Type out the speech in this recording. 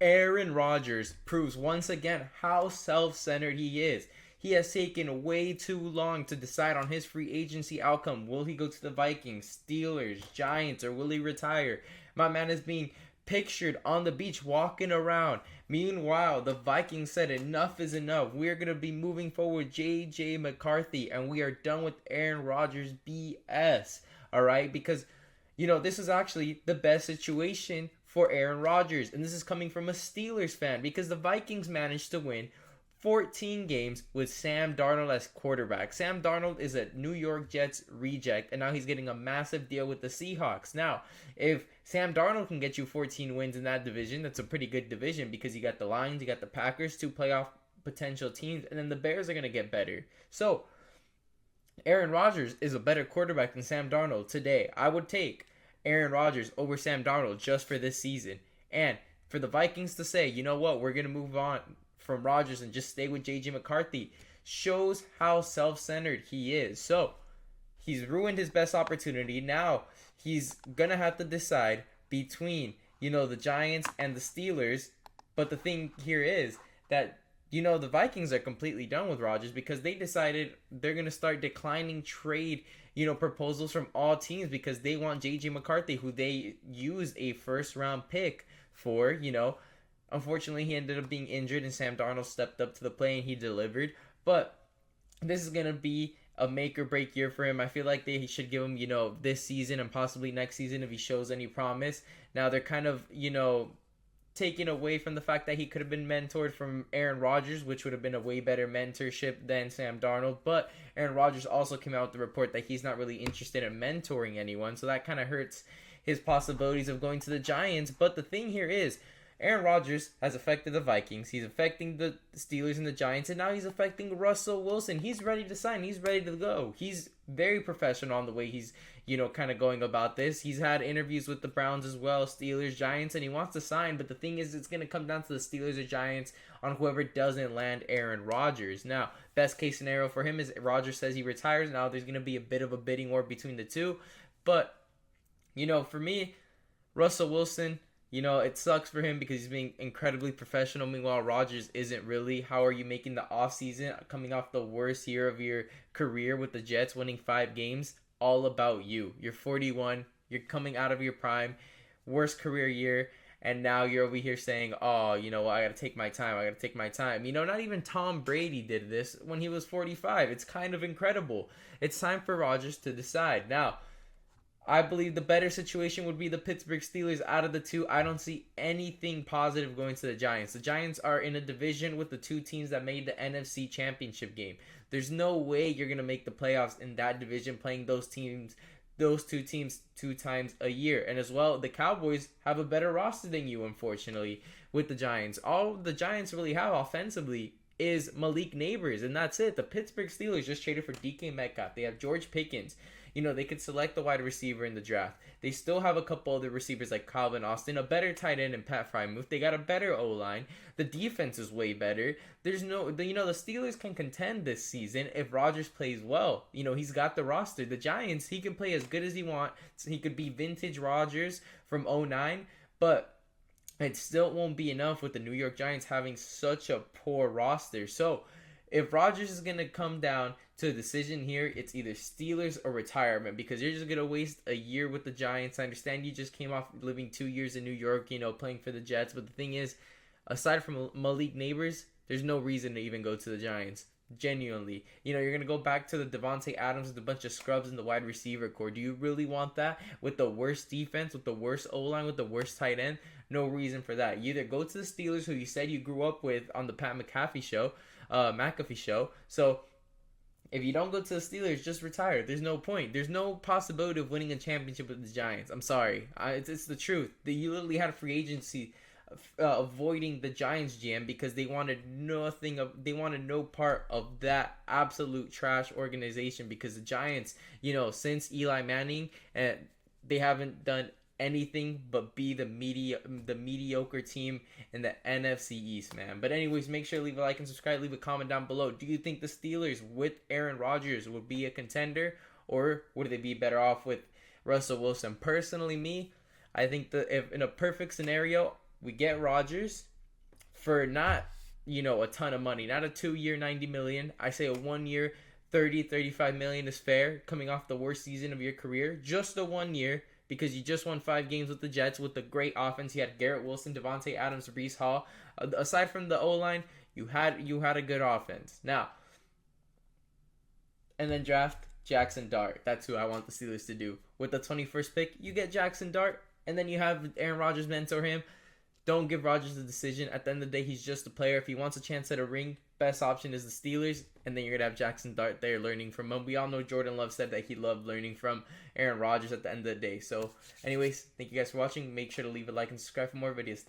Aaron Rodgers proves once again how self-centered he is. He has taken way too long to decide on his free agency outcome. Will he go to the Vikings, Steelers, Giants, or will he retire? My man is being pictured on the beach walking around. Meanwhile, the Vikings said enough is enough. We're going to be moving forward J.J. McCarthy, and we are done with Aaron Rodgers BS. All right? Because, this is actually the best situation for Aaron Rodgers. And this is coming from a Steelers fan because the Vikings managed to win 14 games with Sam Darnold as quarterback. Sam Darnold is a New York Jets reject, and now he's getting a massive deal with the Seahawks. Now, if Sam Darnold can get you 14 wins in that division, that's a pretty good division because you got the Lions, you got the Packers, two playoff potential teams, and then the Bears are going to get better. So, Aaron Rodgers is a better quarterback than Sam Darnold today. I would take Aaron Rodgers over Sam Darnold just for this season. And for the Vikings to say, you know what, we're going to move on from Rodgers and just stay with J.J. McCarthy shows how self-centered he is. So, he's ruined his best opportunity. Now, he's going to have to decide between, the Giants and the Steelers. But the thing here is that, the Vikings are completely done with Rodgers because they decided they're going to start declining trade proposals from all teams because they want J.J. McCarthy, who they used a first-round pick for, Unfortunately, he ended up being injured, and Sam Darnold stepped up to the plate, and he delivered. But this is going to be a make-or-break year for him. I feel like they should give him, this season and possibly next season if he shows any promise. Now, they're kind of, taken away from the fact that he could have been mentored from Aaron Rodgers, which would have been a way better mentorship than Sam Darnold. But Aaron Rodgers also came out with the report that he's not really interested in mentoring anyone, so that kind of hurts his possibilities of going to the Giants. But the thing here is, Aaron Rodgers has affected the Vikings. He's affecting the Steelers and the Giants, and now he's affecting Russell Wilson. He's ready to sign. He's ready to go. He's very professional on the way he's, kind of going about this. He's had interviews with the Browns as well, Steelers, Giants, and he wants to sign. But the thing is, it's going to come down to the Steelers or Giants on whoever doesn't land Aaron Rodgers. Now, best case scenario for him is Rodgers says he retires. Now, there's going to be a bit of a bidding war between the two. But, for me, Russell Wilson, it sucks for him because he's being incredibly professional. Meanwhile, Rodgers isn't really. How are you making the offseason coming off the worst year of your career with the Jets, winning 5 games? All about you. You're 41. You're coming out of your prime. Worst career year. And now you're over here saying, oh, I got to take my time. I got to take my time. Not even Tom Brady did this when he was 45. It's kind of incredible. It's time for Rodgers to decide. Now, I believe the better situation would be the Pittsburgh Steelers out of the two. I don't see anything positive going to the Giants. The Giants are in a division with the two teams that made the NFC Championship game. There's no way you're going to make the playoffs in that division playing those two teams 2 times a year. And as well, the Cowboys have a better roster than you, unfortunately, with the Giants. All the Giants really have offensively is Malik Neighbors, and that's it. The Pittsburgh Steelers just traded for DK Metcalf. They have George Pickens. They could select the wide receiver in the draft. They still have a couple other receivers like Calvin Austin, a better tight end in Pat Freiermuth. They got a better O-line. The defense is way better. The Steelers can contend this season if Rodgers plays well. He's got the roster. The Giants, he can play as good as he wants. He could be vintage Rodgers from 2009, but it still won't be enough with the New York Giants having such a poor roster. So, if Rodgers is going to come down to a decision here, it's either Steelers or retirement because you're just going to waste a year with the Giants. I understand you just came off living 2 years in New York, playing for the Jets. But the thing is, aside from Malik Neighbors, there's no reason to even go to the Giants. Genuinely. You're going to go back to the Devontae Adams with a bunch of scrubs in the wide receiver core. Do you really want that with the worst defense, with the worst O-line, with the worst tight end? No reason for that. You either go to the Steelers, who you said you grew up with on the Pat McAfee show. So if you don't go to the Steelers, just retire. There's no point. There's no possibility of winning a championship with the Giants. I'm sorry. It's the truth. You literally had a free agency avoiding the Giants GM because they wanted no part of that absolute trash organization because the Giants, since Eli Manning, they haven't done anything but be the mediocre team in the NFC East, man. But anyways, make sure to leave a like and subscribe. Leave a comment down below. Do you think the Steelers with Aaron Rodgers would be a contender, or would they be better off with Russell Wilson? Personally, I think that if in a perfect scenario, we get Rodgers for not, a ton of money, not a 2-year 90 million. I say a 1-year 35 million is fair, coming off the worst season of your career. Just a 1 year, because you just won 5 games with the Jets with the great offense. You had Garrett Wilson, Devontae Adams, Breece Hall. Aside from the O-line, you had a good offense. Now, and then draft Jackson Dart. That's who I want the Steelers to do. With the 21st pick, you get Jackson Dart, and then you have Aaron Rodgers mentor him. Don't give Rodgers the decision. At the end of the day, he's just a player. If he wants a chance at a ring, best option is the Steelers, and then you're going to have Jackson Dart there learning from him. We all know Jordan Love said that he loved learning from Aaron Rodgers at the end of the day. So, anyways, thank you guys for watching. Make sure to leave a like and subscribe for more videos.